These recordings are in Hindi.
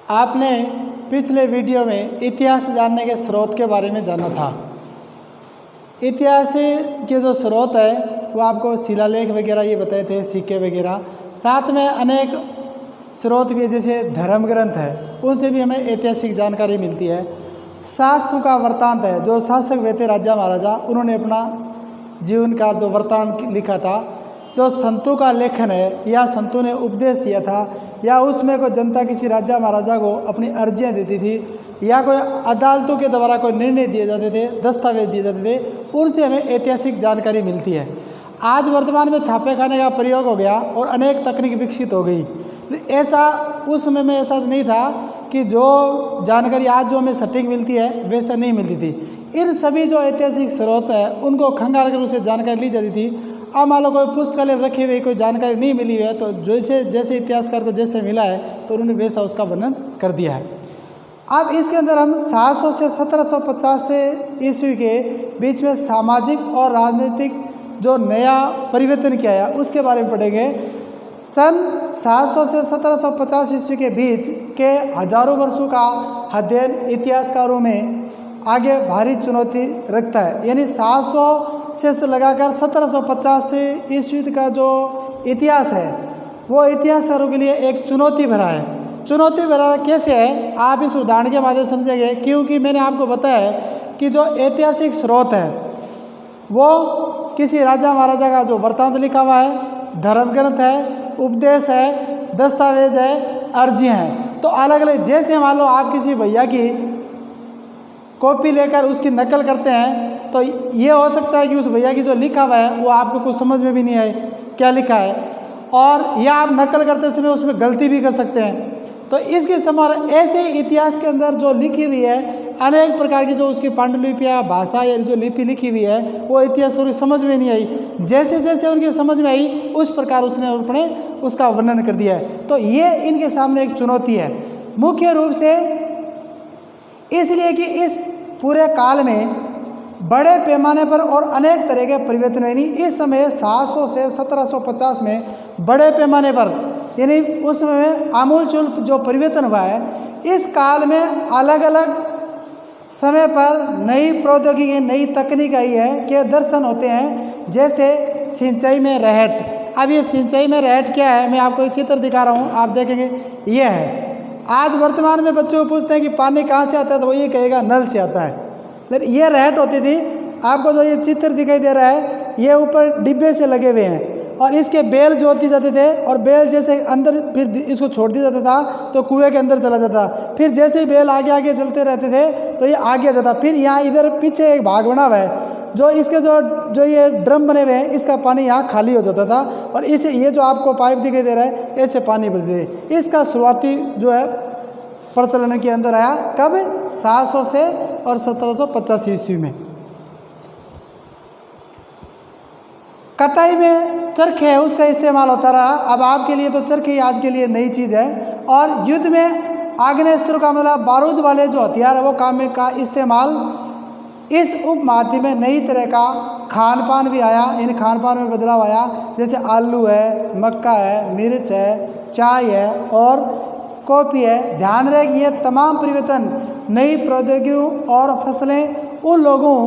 आपने पिछले वीडियो में इतिहास जानने के स्रोत के बारे में जाना था। इतिहास के जो स्रोत है वो आपको शिलालेख वगैरह ये बताए थे, सिक्के वगैरह, साथ में अनेक स्रोत भी जैसे धर्म ग्रंथ है, उनसे भी हमें ऐतिहासिक जानकारी मिलती है। शासकों का वृत्तांत है, जो शासक हुए थे राजा महाराजा, उन्होंने अपना जीवन का जो वृत्तांत लिखा था। जो संतों का लेखन है या संतों ने उपदेश दिया था, या उसमें कोई जनता किसी राजा महाराजा को अपनी अर्जियाँ देती थी, या कोई अदालतों के द्वारा कोई निर्णय दिए जाते थे, दस्तावेज दिए जाते थे, उनसे हमें ऐतिहासिक जानकारी मिलती है। आज वर्तमान में छापे खाने का प्रयोग हो गया और अनेक तकनीक विकसित हो गई। ऐसा उस समय में ऐसा नहीं था कि जो जानकारी आज जो हमें सटीक मिलती है वैसा नहीं मिलती थी। इन सभी जो ऐतिहासिक स्रोत है उनको खंगाल कर उसे जानकारी ली जाती थी। अब मान लो कोई पुस्तकालय रखी हुई कोई जानकारी नहीं मिली है, तो जैसे इतिहासकार को जैसे मिला है तो उन्होंने वैसा उसका वर्णन कर दिया है। अब इसके अंदर हम 700 से 1750 से ईस्वी के बीच में सामाजिक और राजनीतिक जो नया परिवर्तन किया है उसके बारे में पढ़ेंगे। सन 700 से 1750 ईस्वी के बीच के हजारों वर्षों का अध्ययन इतिहासकारों में आगे भारी चुनौती रखता है। यानी 700 से लगाकर 1750 से ईस्वी का जो इतिहास है वो इतिहासकारों के लिए एक चुनौती भरा है। चुनौती भरा कैसे है, आप इस उदाहरण के माध्यम से समझेंगे, क्योंकि मैंने आपको बताया है कि जो ऐतिहासिक स्रोत है वो किसी राजा महाराजा का जो वृत्तांत लिखा हुआ है, धर्म ग्रंथ है, उपदेश है, दस्तावेज है, अर्जियाँ हैं। तो अलग अलग, जैसे मान लो आप किसी भैया की कॉपी लेकर उसकी नकल करते हैं तो ये हो सकता है कि उस भैया की जो लिखा हुआ है वो आपको कुछ समझ में भी नहीं आए क्या लिखा है, और या आप नकल करते समय उसमें गलती भी कर सकते हैं। तो इसके समान ऐसे इतिहास के अंदर जो लिखी हुई है अनेक प्रकार की जो उसकी पांडुलिपियाँ भाषा या जो लिपि लिखी हुई है वो इतिहास उनकी समझ में नहीं आई। जैसे जैसे उनकी समझ में आई उस प्रकार उसने अपने उसका वर्णन कर दिया है। तो ये इनके सामने एक चुनौती है, मुख्य रूप से इसलिए कि इस पूरे काल में बड़े पैमाने पर और अनेक तरह के परिवर्तन हुए। इस समय 700 से 1750 में बड़े पैमाने पर, यानी उस समय आमूलचूल जो परिवर्तन हुआ है। इस काल में अलग अलग समय पर नई प्रौद्योगिकी, नई तकनीक आई है के दर्शन होते हैं। जैसे सिंचाई में रहट। अब ये सिंचाई में रहट क्या है, मैं आपको एक चित्र दिखा रहा हूँ, आप देखेंगे ये है। आज वर्तमान में बच्चों को पूछते हैं कि पानी कहाँ से आता है तो वो ये कहेगा नल से आता है, लेकिन ये रहट होती थी। आपको जो ये चित्र दिखाई दे रहा है ये ऊपर डिब्बे से लगे हुए हैं और इसके बेल जोते जाते थे, और बेल जैसे अंदर फिर इसको छोड़ दिया जाता था तो कुएं के अंदर चला जाता। फिर जैसे ही बेल आगे आगे चलते रहते थे तो ये आगे जाता। फिर यहाँ इधर पीछे एक भाग बना हुआ है, जो इसके जो ये ड्रम बने हुए हैं, इसका पानी यहाँ खाली हो जाता था और इसे ये जो आपको पाइप दिखाई दे रहा है ऐसे पानी भरते थे। इसका शुरुआती जो है प्रचलन के अंदर आया कब, 700 से और 1750 ईस्वी में। कताई में चरखे है उसका इस्तेमाल होता रहा। अब आपके लिए तो चरखे आज के लिए नई चीज़ है। और युद्ध में आग्नेयास्त्र का मतलब बारूद वाले जो हथियार है वो काम का इस्तेमाल। इस उपमहाद्वीप में नई तरह का खान पान भी आया, इन खान पान में बदलाव आया। जैसे आलू है, मक्का है, मिर्च है, चाय है और कॉफ़ी है। ध्यान रहे कि ये तमाम परिवर्तन नई प्रौद्योगिकियों और फसलें उन लोगों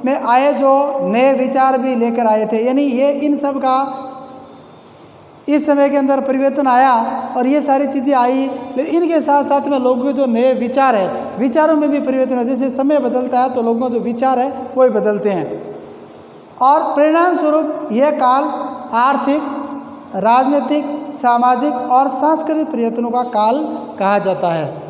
में आए जो नए विचार भी लेकर आए थे। यानी ये इन सब का इस समय के अंदर परिवर्तन आया और ये सारी चीज़ें आई, लेकिन इनके साथ साथ में लोगों के जो नए विचार है, विचारों में भी परिवर्तन है। जैसे समय बदलता है तो लोगों के जो विचार है वो भी बदलते हैं। और परिणाम स्वरूप यह काल आर्थिक, राजनीतिक, सामाजिक और सांस्कृतिक परिवर्तनों का काल कहा जाता है।